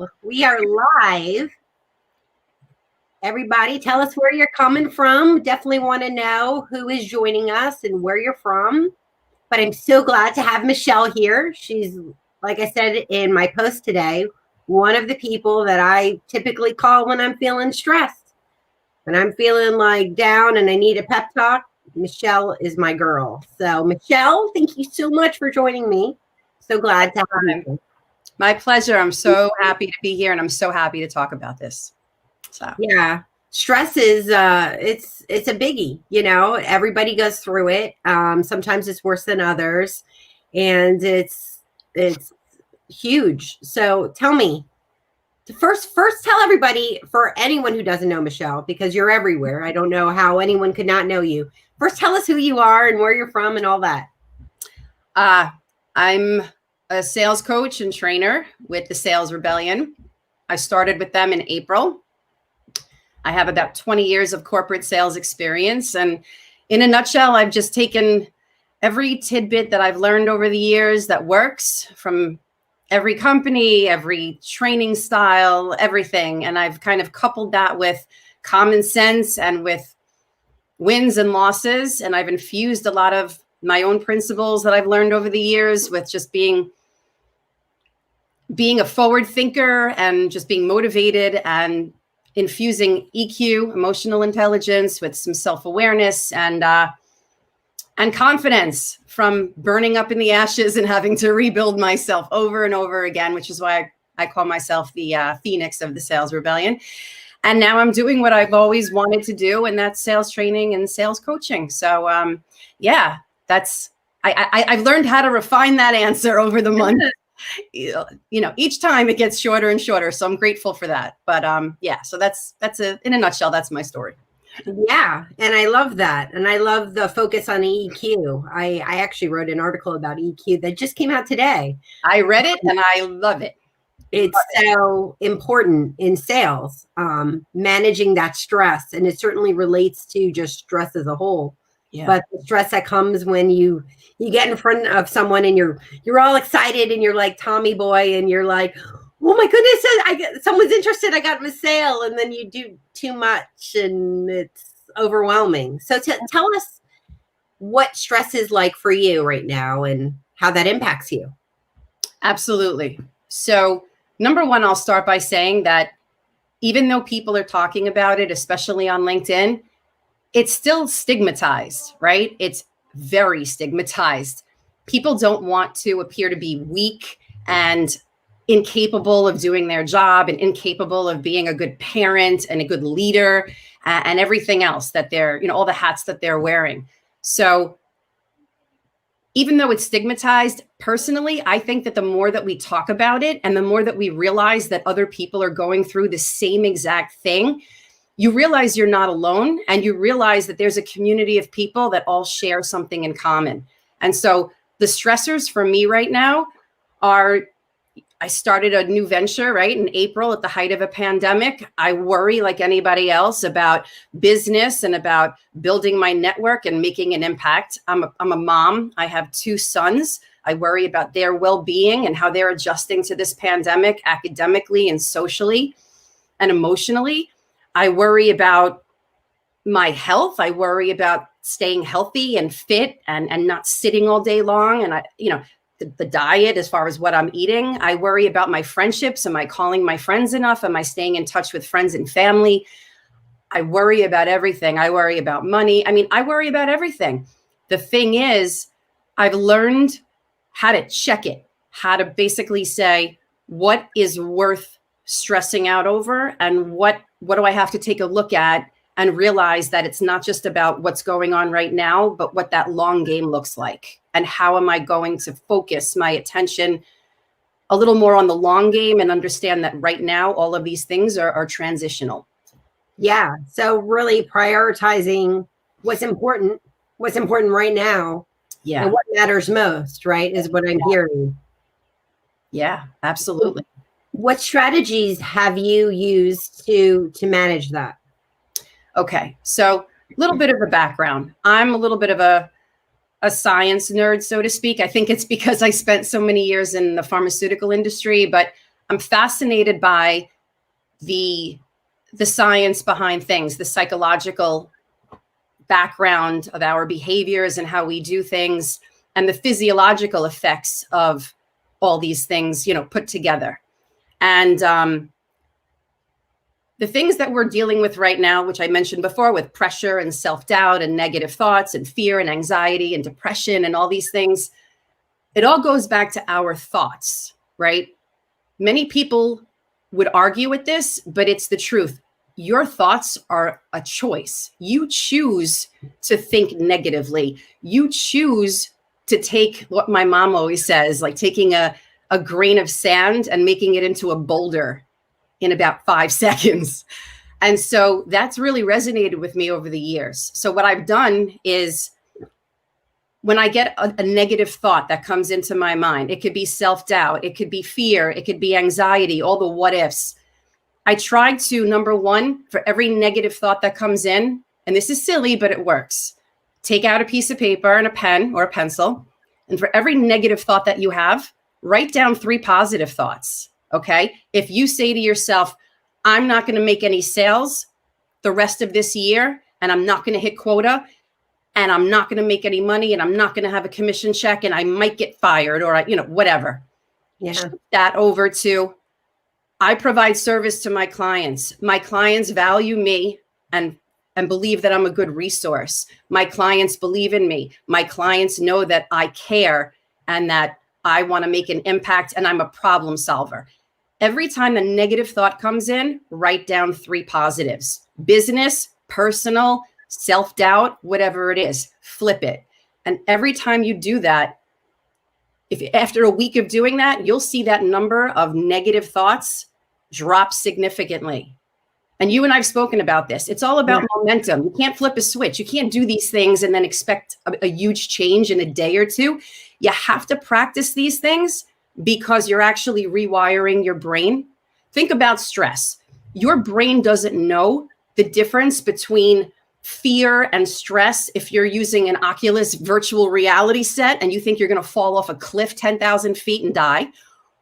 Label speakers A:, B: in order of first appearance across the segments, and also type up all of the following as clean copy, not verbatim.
A: Hello, we are live. Everybody, tell us where you're coming from. Definitely want to know who is joining us and where you're from. But I'm so glad to have Michelle here. She's, like I said in my post today, one of the people that I typically call when I'm feeling stressed. When I'm feeling like down and I need a pep talk, Michelle is my girl. So, Michelle, thank you so much for joining me. So glad to have you.
B: My pleasure. I'm so happy to be here, and I'm so happy to talk about this. So
A: yeah, stress is it's a biggie. You know, everybody goes through it. Sometimes it's worse than others, and it's huge. So tell me, first tell everybody, for anyone who doesn't know Michelle, because you're everywhere. I don't know how anyone could not know you. First, tell us who you are and where you're from and all that.
B: I'm a sales coach and trainer with the Sales Rebellion. I started with them in April. I have about 20 years of corporate sales experience. And in a nutshell, I've just taken every tidbit that I've learned over the years that works from every company, every training style, everything. And I've kind of coupled that with common sense and with wins and losses. And I've infused a lot of my own principles that I've learned over the years with just being a forward thinker and just being motivated and infusing EQ, emotional intelligence, with some self-awareness and confidence from burning up in the ashes and having to rebuild myself over and over again, which is why I call myself the Phoenix of the Sales Rebellion. And now I'm doing what I've always wanted to do, and that's sales training and sales coaching. So yeah, I've learned how to refine that answer over the months. You know, each time it gets shorter and shorter. So I'm grateful for that. But yeah, so that's in a nutshell, that's my story.
A: Yeah. And I love that. And I love the focus on EQ. I actually wrote an article about EQ that just came out today.
B: I read it and I love it.
A: It's so important in sales, managing that stress. And it certainly relates to just stress as a whole. Yeah. But the stress that comes when you get in front of someone and you're all excited and you're like Tommy Boy and you're like, oh my goodness, someone's interested, I got them a sale, and then you do too much and it's overwhelming. So tell us what stress is like for you right now and how that impacts you.
B: Absolutely. So number one, I'll start by saying that even though people are talking about it, especially on LinkedIn, it's still stigmatized, right? It's very stigmatized. People don't want to appear to be weak and incapable of doing their job and incapable of being a good parent and a good leader and everything else that they're, all the hats that they're wearing. So even though it's stigmatized, personally, I think that the more that we talk about it and the more that we realize that other people are going through the same exact thing, you realize you're not alone, and you realize that there's a community of people that all share something in common. And so the stressors for me right now are, I started a new venture, right, in April at the height of a pandemic. I worry like anybody else about business and about building my network and making an impact. I'm a mom. I have 2 sons. I worry about their well-being and how they're adjusting to this pandemic academically and socially and emotionally. I worry about my health. I worry about staying healthy and fit and not sitting all day long. And the diet as far as what I'm eating. I worry about my friendships. Am I calling my friends enough? Am I staying in touch with friends and family? I worry about everything. I worry about money. I mean, I worry about everything. The thing is, I've learned how to check it, how to basically say, what is worth stressing out over, and what do I have to take a look at and realize that it's not just about what's going on right now, but what that long game looks like. And how am I going to focus my attention a little more on the long game and understand that right now, all of these things are transitional.
A: Yeah. So really prioritizing what's important right now. Yeah. And what matters most, right, is what I'm hearing.
B: Yeah, absolutely.
A: What strategies have you used to manage that?
B: Okay. So a little bit of a background. I'm a little bit of a science nerd, so to speak. I think it's because I spent so many years in the pharmaceutical industry, but I'm fascinated by the science behind things, the psychological background of our behaviors and how we do things, and the physiological effects of all these things, put together. And the things that we're dealing with right now, which I mentioned before, with pressure and self-doubt and negative thoughts and fear and anxiety and depression and all these things, it all goes back to our thoughts, right? Many people would argue with this, but it's the truth. Your thoughts are a choice. You choose to think negatively. You choose to take what my mom always says, like taking a grain of sand and making it into a boulder in about 5 seconds. And so that's really resonated with me over the years. So what I've done is, when I get a negative thought that comes into my mind, it could be self-doubt, it could be fear, it could be anxiety, all the what ifs. I try to, number one, for every negative thought that comes in, and this is silly, but it works, take out a piece of paper and a pen or a pencil. And for every negative thought that you have, write down 3 positive thoughts. Okay. If you say to yourself, I'm not going to make any sales the rest of this year, and I'm not going to hit quota, and I'm not going to make any money, and I'm not going to have a commission check, and I might get fired, or, whatever. Yeah. That over to, I provide service to my clients. My clients value me and believe that I'm a good resource. My clients believe in me. My clients know that I care and that I want to make an impact, and I'm a problem solver. Every time a negative thought comes in, write down 3 positives: business, personal, self-doubt, whatever it is, flip it. And every time you do that, if after a week of doing that, you'll see that number of negative thoughts drop significantly. And you and I've spoken about this. It's all about momentum. You can't flip a switch. You can't do these things and then expect a huge change in a day or two. You have to practice these things because you're actually rewiring your brain. Think about stress. Your brain doesn't know the difference between fear and stress if you're using an Oculus virtual reality set and you think you're going to fall off a cliff 10,000 feet and die,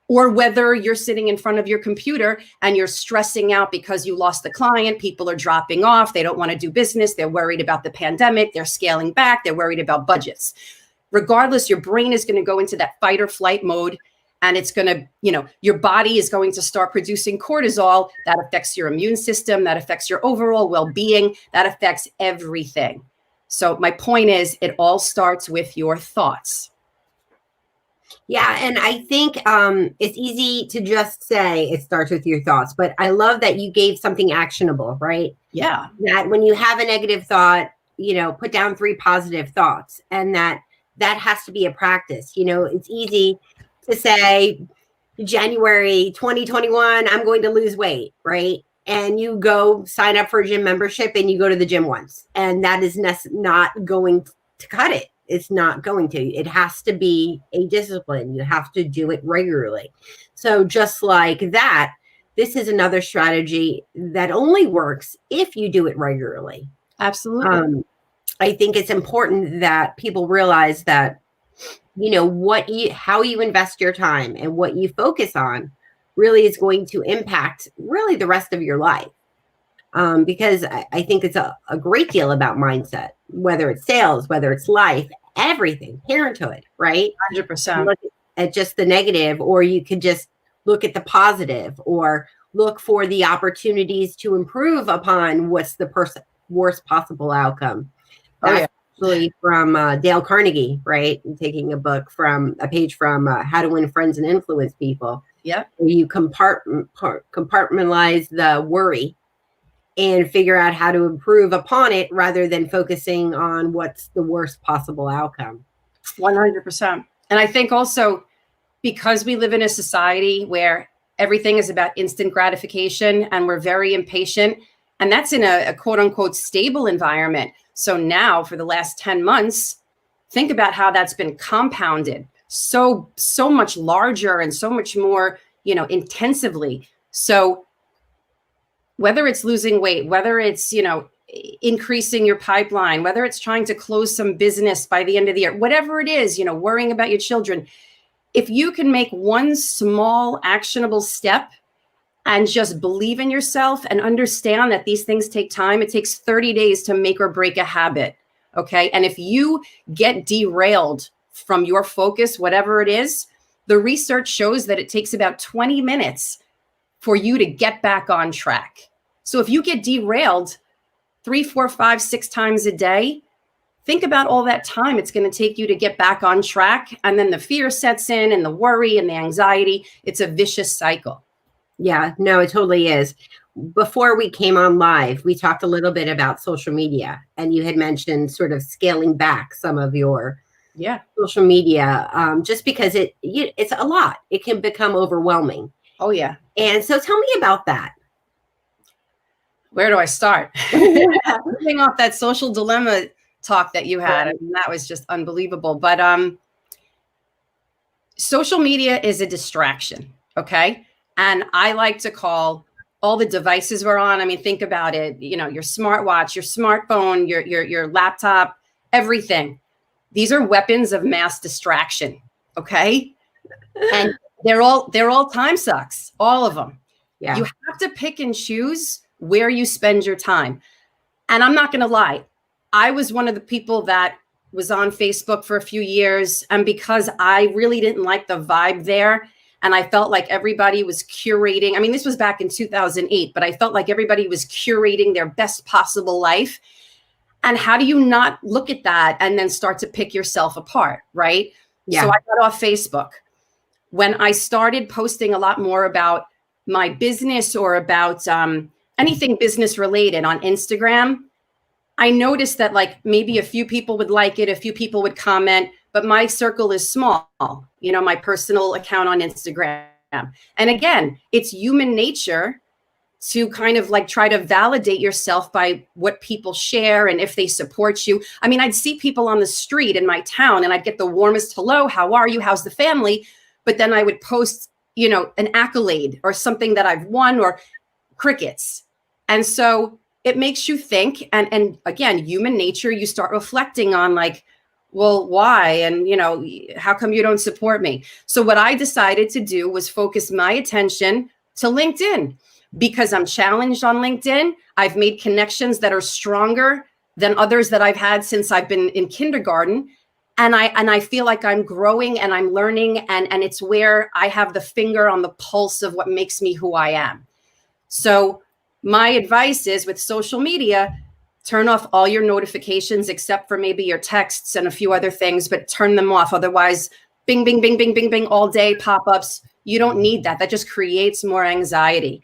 B: or whether you're sitting in front of your computer and you're stressing out because you lost the client, people are dropping off, they don't want to do business, they're worried about the pandemic, they're scaling back, they're worried about budgets. Regardless, your brain is going to go into that fight or flight mode, and it's going to, your body is going to start producing cortisol. That affects your immune system. That affects your overall well-being. That affects everything. So my point is, it all starts with your thoughts.
A: Yeah. And I think it's easy to just say it starts with your thoughts, but I love that you gave something actionable, right?
B: Yeah.
A: That when you have a negative thought, put down 3 positive thoughts, and that has to be a practice. It's easy to say January 2021, I'm going to lose weight, right? And you go sign up for a gym membership and you go to the gym once, and that is not going to cut it. It's not going to. It has to be a discipline. You have to do it regularly. So just like that, this is another strategy that only works if you do it regularly.
B: Absolutely.
A: I think it's important that people realize that, how you invest your time and what you focus on really is going to impact really the rest of your life. Because I think it's a great deal about mindset, whether it's sales, whether it's life, everything, parenthood, right?
B: 100%.
A: Look at just the negative, or you could just look at the positive, or look for the opportunities to improve upon what's the worst possible outcome. That's actually from Dale Carnegie, right? And taking a page from How to Win Friends and Influence People.
B: Yeah.
A: You compartmentalize the worry and figure out how to improve upon it rather than focusing on what's the worst possible outcome.
B: 100%. And I think also, because we live in a society where everything is about instant gratification and we're very impatient, and that's in a quote unquote stable environment. So now for the last 10 months, think about how that's been compounded so much larger and so much more, intensively. So whether it's losing weight, whether it's, increasing your pipeline, whether it's trying to close some business by the end of the year, whatever it is, worrying about your children, If you can make one small actionable step and just believe in yourself and understand that these things take time, it takes 30 days to make or break a habit. Okay. And if you get derailed from your focus, whatever it is, the research shows that it takes about 20 minutes for you to get back on track. So if you get derailed 3, 4, 5, 6 times a day, think about all that time it's going to take you to get back on track. And then the fear sets in and the worry and the anxiety. It's a vicious cycle.
A: Yeah, no, it totally is. Before we came on live, we talked a little bit about social media, and you had mentioned sort of scaling back some of your social media, just because it's a lot. It can become overwhelming.
B: Oh, yeah.
A: And so tell me about that.
B: Where do I start? Moving off that social dilemma talk that you had, and that was just unbelievable. But social media is a distraction, okay? And I like to call all the devices we're on. I mean, think about it. You know, your smartwatch, your smartphone, your laptop, everything. These are weapons of mass distraction, okay? And they're all time sucks, all of them. Yeah. You have to pick and choose where you spend your time. And I'm not going to lie. I was one of the people that was on Facebook for a few years. And because I really didn't like the vibe there, and I felt like everybody was curating. I mean, this was back in 2008, but I felt like everybody was curating their best possible life. And how do you not look at that and then start to pick yourself apart, right? Yeah. So I got off Facebook. When I started posting a lot more about my business or about anything business related on Instagram, I noticed that like maybe a few people would like it, a few people would comment, but my circle is small, you know, my personal account on Instagram. And again, it's human nature to kind of like try to validate yourself by what people share and if they support you. I mean, I'd see people on the street in my town and I'd get the warmest hello, how are you? How's the family? But then I would post, you know, an accolade or something that I've won or crickets. And so it makes you think. And again, human nature, you start reflecting on like, well, why? And, you know, how come you don't support me? So what I decided to do was focus my attention to LinkedIn because I'm challenged on LinkedIn. I've made connections that are stronger than others that I've had since I've been in kindergarten. And I feel like I'm growing and I'm learning. And it's where I have the finger on the pulse of what makes me who I am. So my advice is with social media, turn off all your notifications except for maybe your texts and a few other things, but turn them off. Otherwise, bing, bing, bing, bing, bing, bing, all day pop-ups. You don't need that. That just creates more anxiety.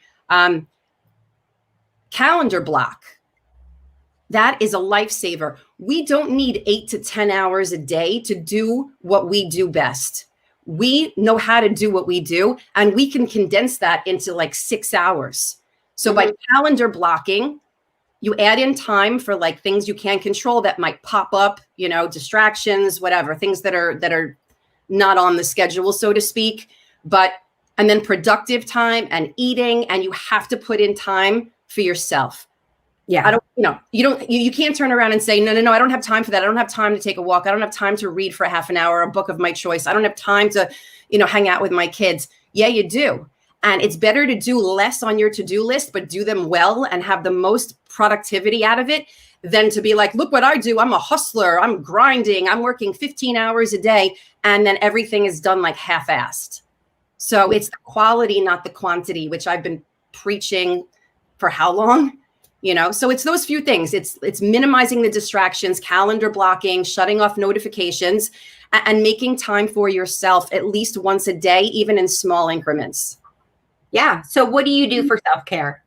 B: Calendar block. That is a lifesaver. We don't need 8 to 10 hours a day to do what we do best. We know how to do what we do, and we can condense that into like 6 hours. So by calendar blocking, you add in time for like things you can't control that might pop up, you know, distractions, whatever, things that are not on the schedule, so to speak. And then productive time and eating, and you have to put in time for yourself. Yeah. You can't turn around and say, no, I don't have time for that. I don't have time to take a walk. I don't have time to read for half an hour, a book of my choice. I don't have time to, hang out with my kids. Yeah, you do. And it's better to do less on your to-do list, but do them well and have the most productivity out of it than to be like, look what I do. I'm a hustler. I'm grinding. I'm working 15 hours a day. And then everything is done like half-assed. So it's the quality, not the quantity, which I've been preaching for how long? So it's those few things. It's minimizing the distractions, calendar blocking, shutting off notifications, and making time for yourself at least once a day, even in small increments.
A: Yeah. So what do you do for self-care?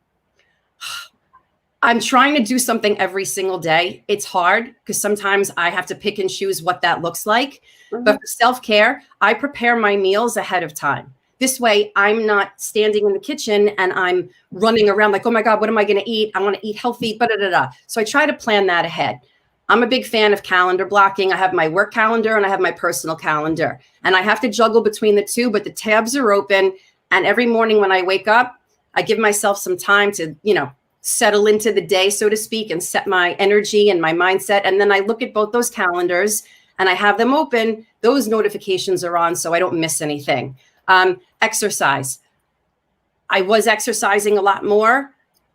B: I'm trying to do something every single day. It's hard because sometimes I have to pick and choose what that looks like. Mm-hmm. But for self-care, I prepare my meals ahead of time. This way, I'm not standing in the kitchen and I'm running around like, oh my God, what am I going to eat? I want to eat healthy, So I try to plan that ahead. I'm a big fan of calendar blocking. I have my work calendar and I have my personal calendar. And I have to juggle between the two, but the tabs are open. And every morning when I wake up, I give myself some time to, settle into the day, so to speak, and set my energy and my mindset. And then I look at both those calendars and I have them open, those notifications are on so I don't miss anything. Exercise. I was exercising a lot more.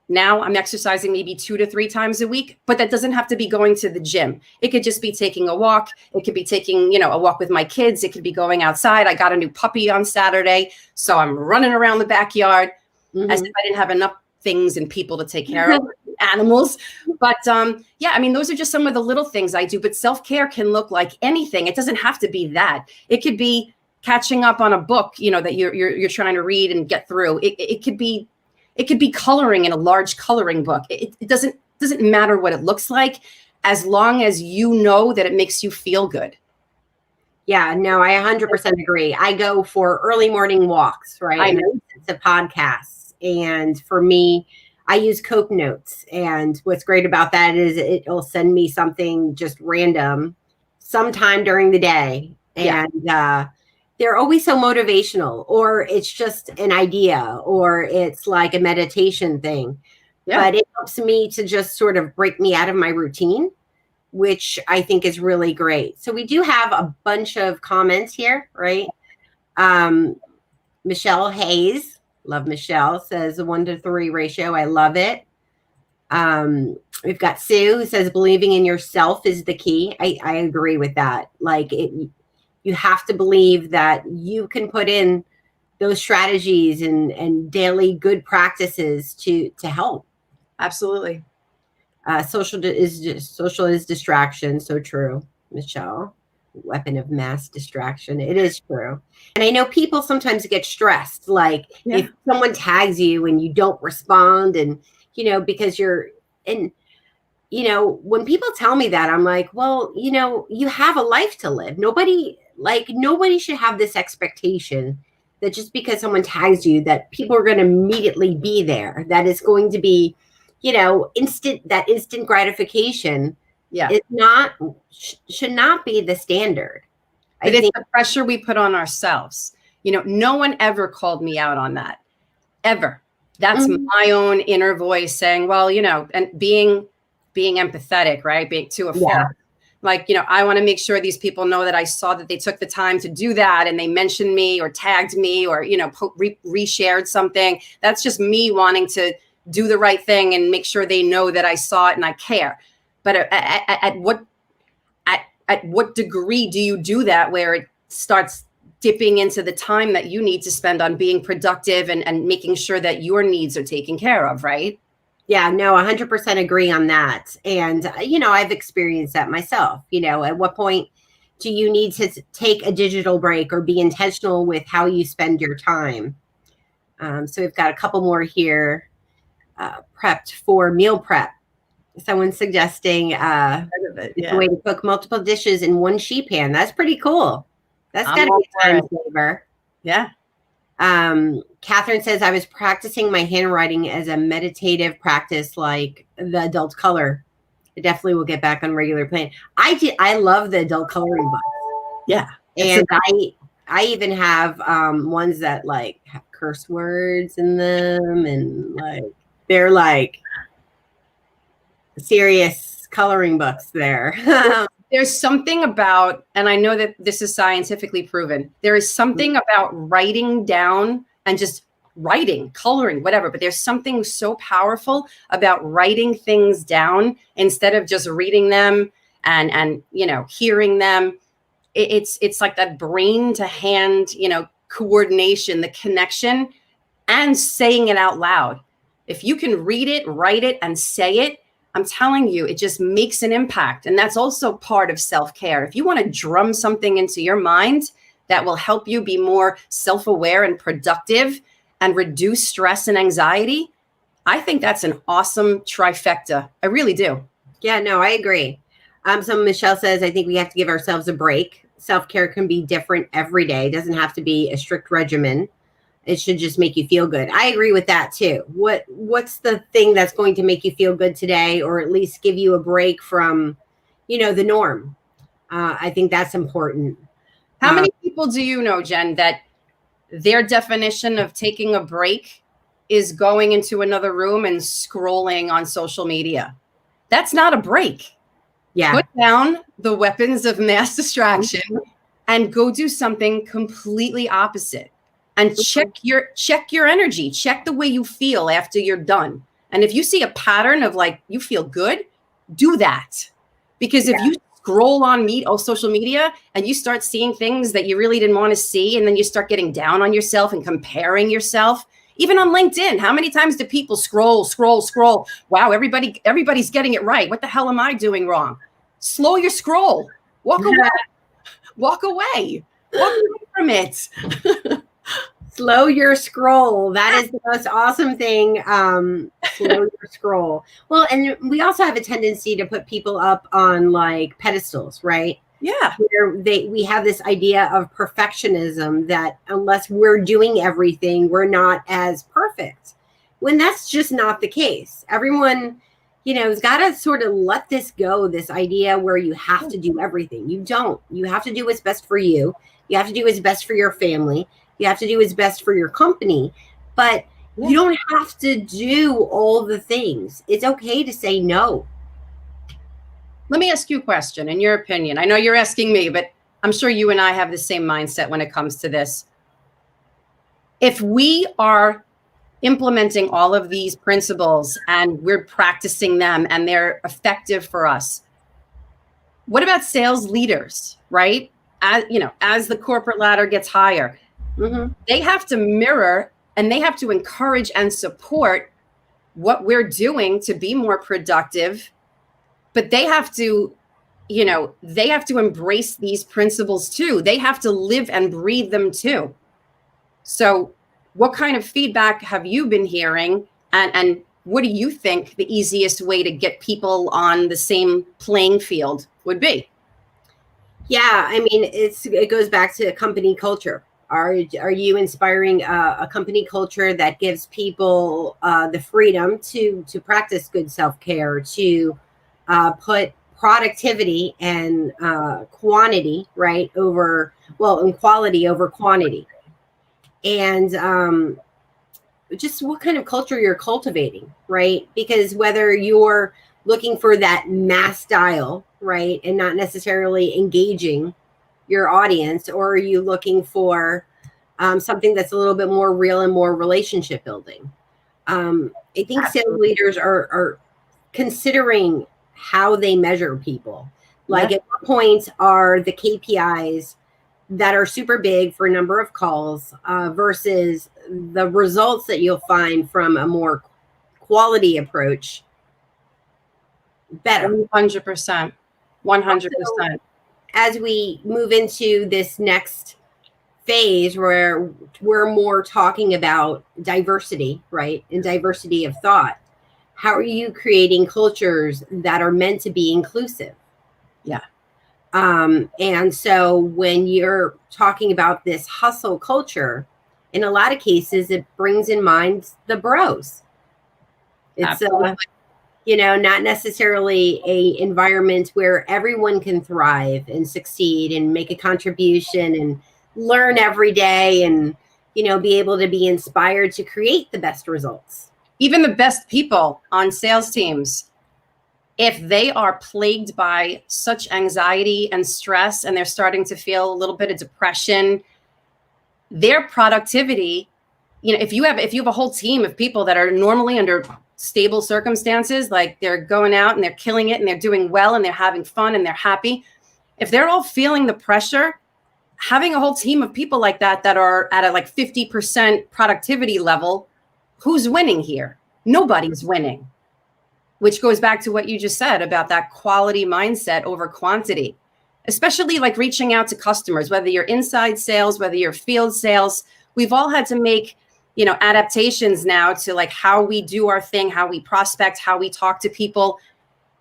B: Now I'm exercising maybe 2 to 3 times a week, but that doesn't have to be going to the gym. It could just be taking a walk. It could be taking, a walk with my kids. It could be going outside. I got a new puppy on Saturday, so I'm running around the backyard as if I didn't have enough things and people to take care of, animals. But those are just some of the little things I do. But self-care can look like anything. It doesn't have to be that. It could be catching up on a book, that you're trying to read and get through. It could be coloring in a large coloring book. It doesn't matter what it looks like, as long as you know that it makes you feel good.
A: Yeah, no, I 100% agree. I go for early morning walks, right?
B: I know.
A: It's a podcast. And for me, I use Cope Notes. And what's great about that is it'll send me something just random sometime during the day. And they're always so motivational, or it's just an idea, or it's like a meditation thing. Yeah. But it helps me to just sort of break me out of my routine, which I think is really great. So we do have a bunch of comments here, right? Michelle Hayes, love Michelle, says a 1-to-3 ratio. I love it. We've got Sue, who says believing in yourself is the key. I agree with that. Like you have to believe that you can put in those strategies and daily good practices to help.
B: Absolutely.
A: Social is distraction. So true, Michelle. Weapon of mass distraction. It is true. And I know people sometimes get stressed, like if someone tags you and you don't respond, and because when people tell me that, I'm like, well, you have a life to live. Nobody should have this expectation that just because someone tags you, that people are going to immediately be there. That is going to be, instant gratification. Yeah, should not be the standard.
B: But it's the pressure we put on ourselves. No one ever called me out on that, ever. That's my own inner voice saying, well, and being empathetic, right? Being to a fault. Like, I want to make sure these people know that I saw that they took the time to do that, and they mentioned me or tagged me or, reshared something. That's just me wanting to do the right thing and make sure they know that I saw it and I care. But at what degree do you do that, where it starts dipping into the time that you need to spend on being productive and making sure that your needs are taken care of, right?
A: Yeah, no, 100% agree on that. And, I've experienced that myself. At what point do you need to take a digital break or be intentional with how you spend your time? So we've got a couple more here, prepped for meal prep. Someone's suggesting it's a way to cook multiple dishes in one sheet pan. That's pretty cool. That's got to be a time saver.
B: Yeah.
A: Catherine says, I was practicing my handwriting as a meditative practice, like the adult color. I definitely will get back on regular plan. I love the adult coloring books.
B: Yeah.
A: And I even have ones that like have curse words in them, and like they're like serious coloring books there.
B: There's something about, and I know that this is scientifically proven, there is something about writing down and just writing, coloring, whatever, but there's something so powerful about writing things down instead of just reading them and hearing them. It's like that brain to hand, coordination, the connection, and saying it out loud. If you can read it, write it, and say it, I'm telling you, it just makes an impact. And that's also part of self-care. If you want to drum something into your mind that will help you be more self-aware and productive and reduce stress and anxiety, I think that's an awesome trifecta. I really do.
A: Yeah, no, I agree. So Michelle says, I think we have to give ourselves a break. Self-care can be different every day. It doesn't have to be a strict regimen. It should just make you feel good. I agree with that too. What's the thing that's going to make you feel good today, or at least give you a break from, the norm? I think that's important.
B: How many people do you know, Jen, that their definition of taking a break is going into another room and scrolling on social media? That's not a break.
A: Yeah.
B: Put down the weapons of mass distraction and go do something completely opposite. And check your energy, check the way you feel after you're done. And if you see a pattern of like you feel good, do that. Because if you scroll on social media and you start seeing things that you really didn't want to see, and then you start getting down on yourself and comparing yourself, even on LinkedIn, how many times do people scroll? Wow, everybody's getting it right. What the hell am I doing wrong? Slow your scroll. Walk away. Walk away from it.
A: Slow your scroll. That is the most awesome thing. Slow your scroll. Well, and we also have a tendency to put people up on like pedestals, right?
B: Yeah.
A: Where we have this idea of perfectionism that unless we're doing everything, we're not as perfect. When that's just not the case. Everyone, has got to sort of let this go, this idea where you have to do everything. You don't. You have to do what's best for you. You have to do what's best for your family. You have to do what's best for your company. But you don't have to do all the things. It's okay to say no.
B: Let me ask you a question. In your opinion, I know you're asking me, but I'm sure you and I have the same mindset when it comes to this. If we are implementing all of these principles and we're practicing them and they're effective for us, what about sales leaders, right? As the corporate ladder gets higher, they have to mirror and they have to encourage and support what we're doing to be more productive. But they have to, embrace these principles too. They have to live and breathe them too. So what kind of feedback have you been hearing? And what do you think the easiest way to get people on the same playing field would be?
A: Yeah, I mean, it goes back to company culture. Are you inspiring a company culture that gives people the freedom to practice good self-care, to put productivity and quantity, right, and quality over quantity? And just what kind of culture you're cultivating, right? Because whether you're looking for that mass style, right, and not necessarily engaging your audience, or are you looking for something that's a little bit more real and more relationship building? I think sales leaders are considering how they measure people. Like, at what point are the KPIs that are super big for a number of calls versus the results that you'll find from a more quality approach better?
B: 100%. 100%.
A: Also, as we move into this next phase where we're more talking about diversity, right, and diversity of thought, how are you creating cultures that are meant to be inclusive?
B: Yeah.
A: And so when you're talking about this hustle culture, in a lot of cases, it brings in mind the bros. It's not necessarily a environment where everyone can thrive and succeed and make a contribution and learn every day and, be able to be inspired to create the best results.
B: Even the best people on sales teams, if they are plagued by such anxiety and stress and they're starting to feel a little bit of depression, their productivity, if you have a whole team of people that are normally under stable circumstances, like they're going out and they're killing it and they're doing well and they're having fun and they're happy, if they're all feeling the pressure, having a whole team of people like that are at a like 50% productivity level, who's winning here? Nobody's winning. Which goes back to what you just said about that quality mindset over quantity, especially like reaching out to customers, whether you're inside sales, whether you're field sales. We've all had to make, adaptations now to like how we do our thing, how we prospect, how we talk to people.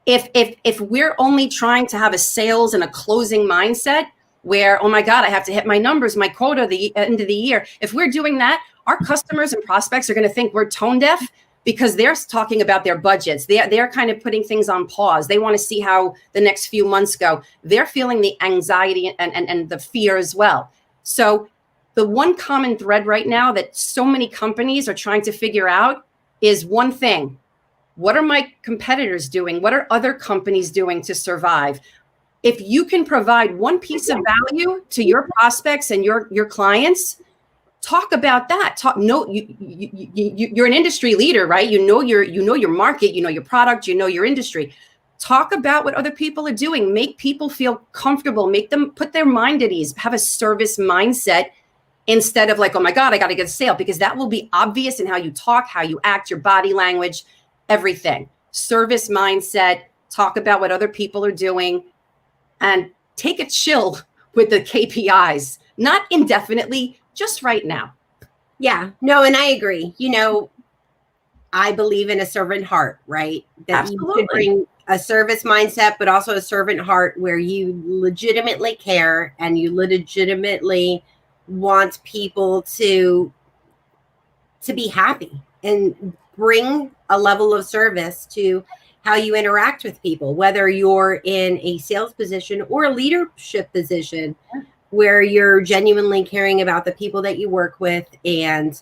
B: If we're only trying to have a sales and a closing mindset where, oh my God, I have to hit my numbers, my quota the end of the year. If we're doing that, our customers and prospects are going to think we're tone deaf, because they're talking about their budgets. They're kind of putting things on pause. They want to see how the next few months go. They're feeling the anxiety and the fear as well. So the one common thread right now that so many companies are trying to figure out is one thing: What are my competitors doing? What are other companies doing to survive? If you can provide one piece of value to your prospects and your clients, talk about that. You're an industry leader, right? You know your market, you know your product, you know your industry. Talk about what other people are doing. Make people feel comfortable. Make them put their mind at ease. Have a service mindset instead of like, oh my God, I got to get a sale, because that will be obvious in how you talk, how you act, your body language, everything. Service mindset. Talk about what other people are doing, and take a chill with the KPIs, not indefinitely, just right now.
A: Yeah, no, and I agree. I believe in a servant heart, right? That
B: Absolutely.
A: you could bring a service mindset, but also a servant heart where you legitimately care and you legitimately want people to be happy and bring a level of service to how you interact with people, whether you're in a sales position or a leadership position, where you're genuinely caring about the people that you work with and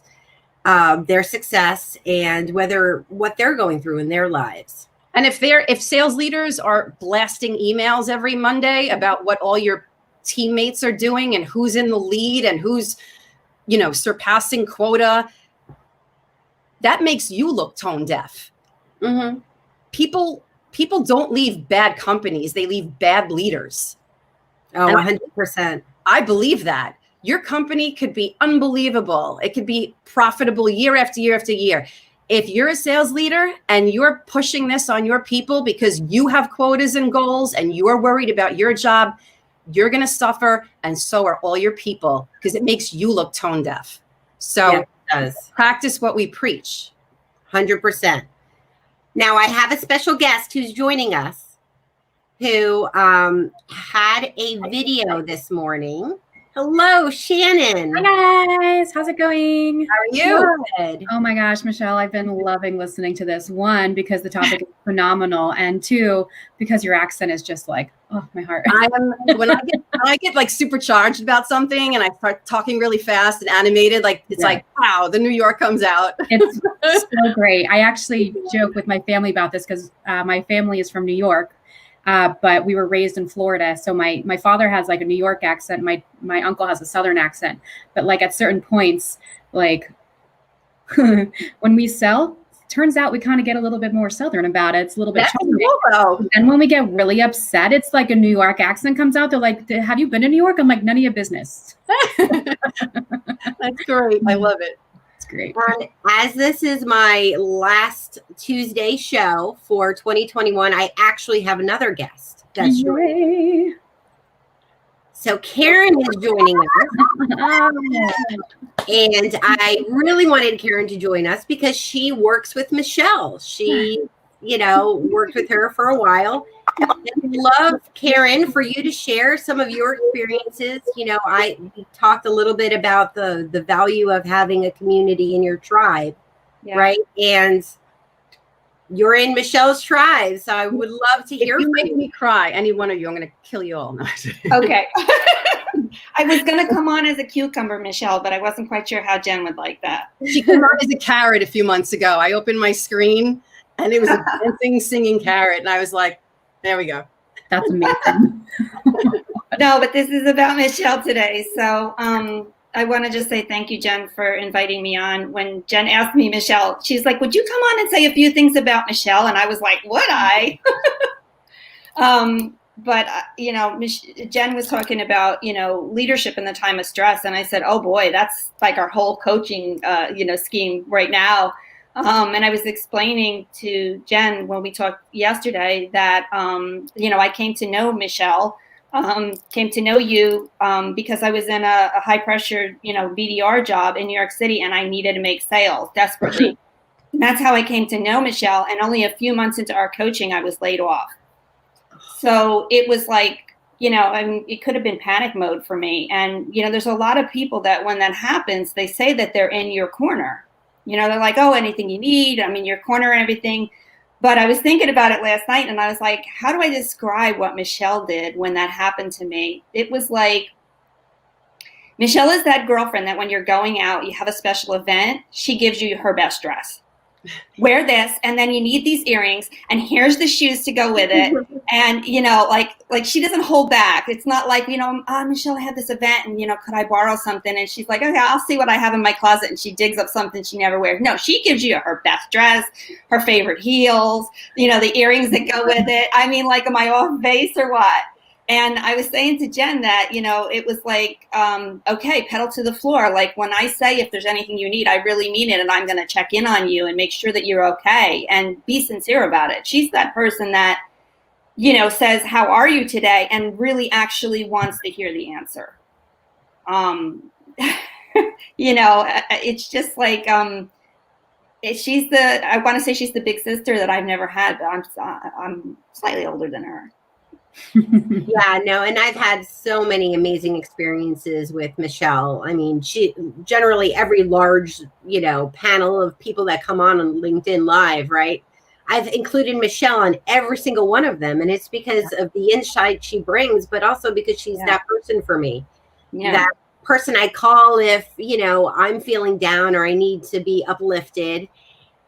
A: their success and what they're going through in their lives.
B: And if sales leaders are blasting emails every Monday about what all your teammates are doing and who's in the lead and who's, surpassing quota, that makes you look tone deaf.
A: Mm-hmm.
B: People don't leave bad companies. They leave bad leaders.
A: Oh, 100%.
B: I believe that. Your company could be unbelievable. It could be profitable year after year after year. If you're a sales leader and you're pushing this on your people because you have quotas and goals and you're worried about your job, you're going to suffer, and so are all your people, because it makes you look tone deaf. So
A: yeah, it does.
B: Practice what we preach.
A: 100%. Now, I have a special guest who's joining us who had a video this morning. Hello, Shannon.
C: Hi guys, how's it going?
B: How are you?
A: Good.
C: Oh my gosh, Michelle, I've been loving listening to this. One, because the topic is phenomenal, and two, because your accent is just like, oh, my heart.
B: When I get like supercharged about something and I start talking really fast and animated, like it's like, wow, the New York comes out.
C: It's so great. I actually joke with my family about this because my family is from New York. But we were raised in Florida. So my father has like a New York accent. My uncle has a Southern accent. But like at certain points, like when we sell, turns out we kind of get a little bit more Southern about it. It's a little bit
B: cool.
C: And when we get really upset, it's like a New York accent comes out. They're like, have you been to New York? I'm like, none of your business.
B: That's great. I love it.
C: Great.
A: As this is my last Tuesday show for 2021, I actually have another guest that's joining. So Karen is joining us. And I really wanted Karen to join us because she works with Michelle. She, worked with her for a while. I'd love, Karen, for you to share some of your experiences. We talked a little bit about the value of having a community in your tribe, right? And you're in Michelle's tribe, so I would love to hear.
B: If you make me cry, any one of you, I'm going to kill you all.
D: Okay. I was going to come on as a cucumber, Michelle, but I wasn't quite sure how Jen would like that.
B: She came on as a carrot a few months ago. I opened my screen and it was a dancing, singing carrot, and I was like, there we go.
C: That's amazing.
D: No, but this is about Michelle today. So I want to just say thank you, Jen, for inviting me on. When Jen asked me, Michelle, she's like, would you come on and say a few things about Michelle? And I was like, would I? But Jen was talking about, leadership in the time of stress. And I said, oh, boy, that's like our whole coaching, scheme right now. And I was explaining to Jen when we talked yesterday that, I came to know Michelle, came to know you because I was in a high pressure, BDR job in New York City, and I needed to make sales desperately. And that's how I came to know Michelle. And only a few months into our coaching, I was laid off. So it was like, it could have been panic mode for me. And, there's a lot of people that when that happens, they say that they're in your corner. They're like, oh, anything you need, I'm in your corner and everything. But I was thinking about it last night, and I was like, how do I describe what Michelle did when that happened to me? It was like, Michelle is that girlfriend that when you're going out, you have a special event, she gives you her best dress. wear this, and then you need these earrings, and here's the shoes to go with it. And, you know, like she doesn't hold back. It's not like, you know, Michelle, I had this event and, you know, could I borrow something? And she's like, okay, I'll see what I have in my closet. And she digs up something she never wears. No, she gives you her best dress, her favorite heels, you know, the earrings that go with it. I mean, like, am I off base or what? And I was saying to Jen that, you know, it was like, okay, pedal to the floor. Like, when I say if there's anything you need, I really mean it. And I'm going to check in on you and make sure that you're okay and be sincere about it. She's that person that, you know, says, how are you today? And really actually wants to hear the answer. You know, it's just like, I want to say she's the big sister that I've never had, but I'm slightly older than her.
A: Yeah, no, and I've had so many amazing experiences with Michelle. I mean, she generally every large, you know, panel of people that come on LinkedIn Live, right? I've included Michelle on every single one of them, and it's because of the insight she brings, but also because she's that person for me. Yeah. That person I call if, you know, I'm feeling down or I need to be uplifted.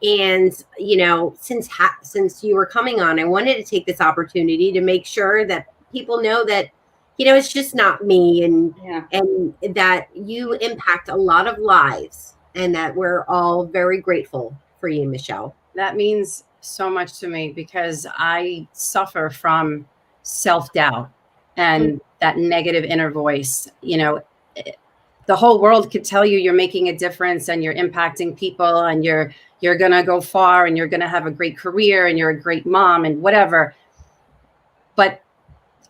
A: And, you know, since you were coming on, I wanted to take this opportunity to make sure that people know that, you know, it's just not me, and that you impact a lot of lives, and that we're all very grateful for you, Michelle.
B: That means so much to me because I suffer from self-doubt and that negative inner voice. You know, the whole world could tell you you're making a difference and you're impacting people and you're going to go far and you're going to have a great career and you're a great mom and whatever. But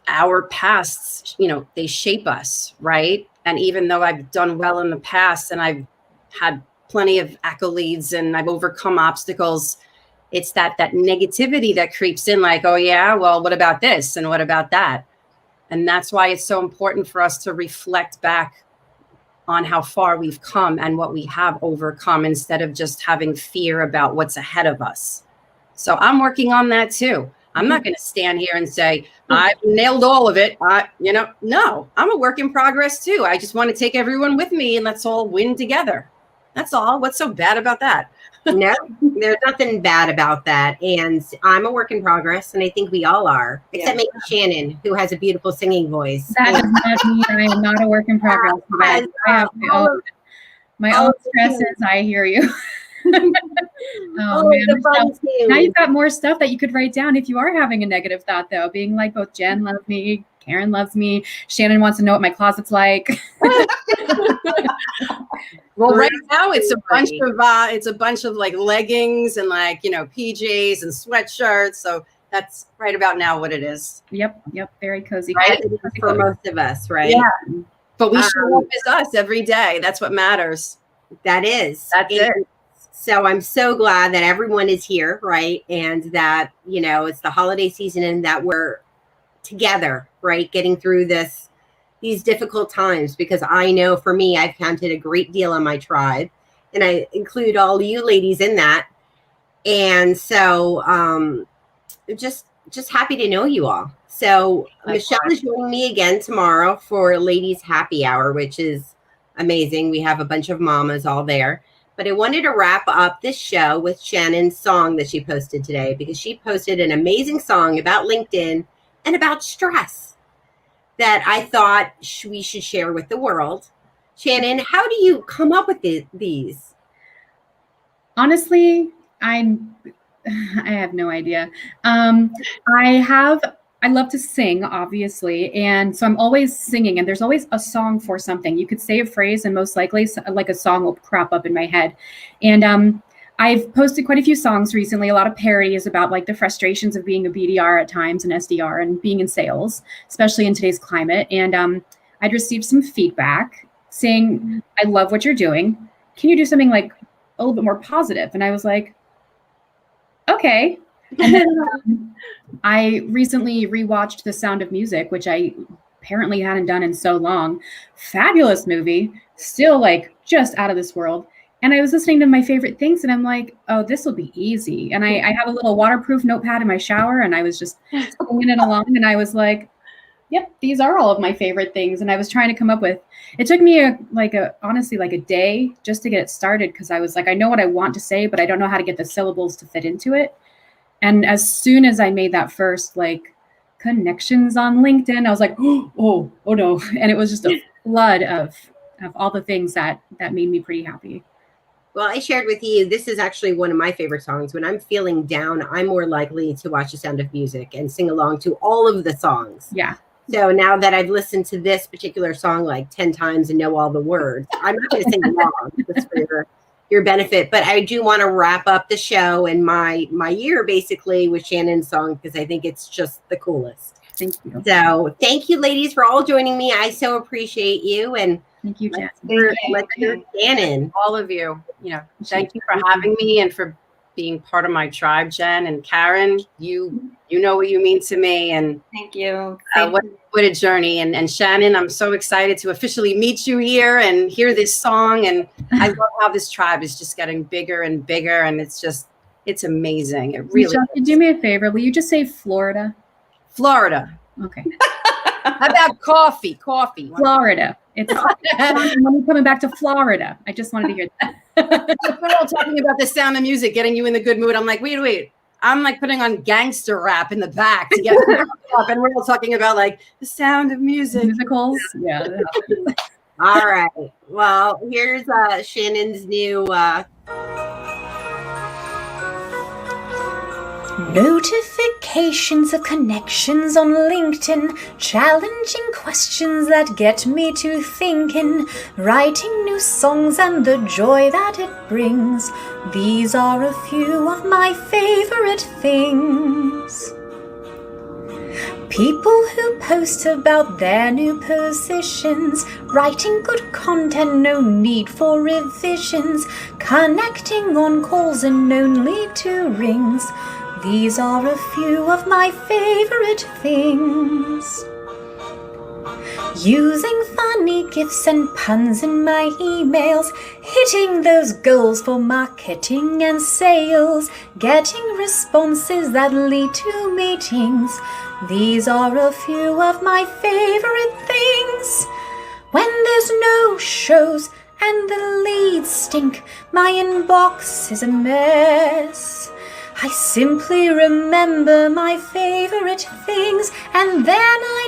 B: our pasts, you know, they shape us, right? And even though I've done well in the past and I've had plenty of accolades and I've overcome obstacles, it's that negativity that creeps in like, oh yeah, well, what about this? And what about that? And that's why it's so important for us to reflect back on how far we've come and what we have overcome instead of just having fear about what's ahead of us. So I'm working on that too. I'm not going to stand here and say, I've nailed all of it. No, I'm a work in progress too. I just want to take everyone with me and let's all win together. That's all. What's so bad about that?
A: No, there's nothing bad about that. And I'm a work in progress, and I think we all are, except maybe Shannon, who has a beautiful singing voice.
C: That does not mean I am not a work in progress. I have my own stresses. I hear you. Man, now you've got more stuff that you could write down if you are having a negative thought, though, being like, both Jen loves me, Karen loves me, Shannon wants to know what my closet's like.
B: Well, right now it's a bunch of like leggings and like, you know, PJs and sweatshirts. So that's right about now what it is.
C: Yep. Very cozy.
A: Right? For most of us, right?
B: Yeah. But we show up as us every day. That's what matters.
A: That's it. So I'm so glad that everyone is here, right? And that, you know, it's the holiday season and that we're together, right? Getting through these difficult times, because I know for me, I've counted a great deal on my tribe, and I include all you ladies in that. And so just happy to know you all. So Michelle is joining me again tomorrow for Ladies Happy Hour, which is amazing. We have a bunch of mamas all there. But I wanted to wrap up this show with Shannon's song that she posted today, because she posted an amazing song about LinkedIn and about stress that I thought we should share with the world. Shannon, how do you come up with these?
C: Honestly, I have no idea. I love to sing, obviously. And so I'm always singing, and there's always a song for something. You could say a phrase and most likely like a song will crop up in my head. And I've posted quite a few songs recently, a lot of parodies about like the frustrations of being a BDR at times and SDR and being in sales, especially in today's climate. And I'd received some feedback saying, I love what you're doing. Can you do something like a little bit more positive? And I was like, okay. And then I recently rewatched The Sound of Music, which I apparently hadn't done in so long. Fabulous movie, still like just out of this world. And I was listening to my favorite things and I'm like, oh, this will be easy. And I have a little waterproof notepad in my shower and I was just singing it along. And I was like, yep, these are all of my favorite things. And I was trying to come up with, it took me honestly a day just to get it started. Cause I was like, I know what I want to say, but I don't know how to get the syllables to fit into it. And as soon as I made that first connections on LinkedIn, I was like, oh no. And it was just a flood of all the things that made me pretty happy.
A: Well, I shared with you, this is actually one of my favorite songs. When I'm feeling down, I'm more likely to watch The Sound of Music and sing along to all of the songs.
C: Yeah.
A: So now that I've listened to this particular song 10 times and know all the words, I'm not going to sing along just for your benefit. But I do want to wrap up the show and my year basically with Shannon's song, because I think it's just the coolest.
C: Thank you.
A: So thank you, ladies, for all joining me. I so appreciate you. And
C: thank you, Jen.
A: Let's hear Shannon.
B: All of you. Thank you for having me and for being part of my tribe, Jen and Karen. You know what you mean to me, and
D: thank you.
B: What a journey. And Shannon, I'm so excited to officially meet you here and hear this song. And I love how this tribe is just getting bigger and bigger, and it's amazing. It really
C: Michelle, do me a favor. Will you just say Florida?
B: Florida.
C: Okay.
B: How about coffee?
C: Florida. It's when you're coming back to Florida. I just wanted to hear that.
B: We're all talking about The Sound of Music, getting you in the good mood. I'm like, wait. I'm putting on gangster rap in the back to get up, and we're all talking about The Sound of Music.
C: Musicals. Yeah.
A: All right. Well, here's Shannon's new
E: notifications of connections on LinkedIn, challenging questions that get me to thinking, writing new songs and the joy that it brings. These are a few of my favorite things. People who post about their new positions, writing good content, no need for revisions, connecting on calls and only 2 rings. These are a few of my favorite things. Using funny gifs and puns in my emails, hitting those goals for marketing and sales, getting responses that lead to meetings. These are a few of my favorite things. When there's no shows and the leads stink, my inbox is a mess. I simply remember my favorite things, and then I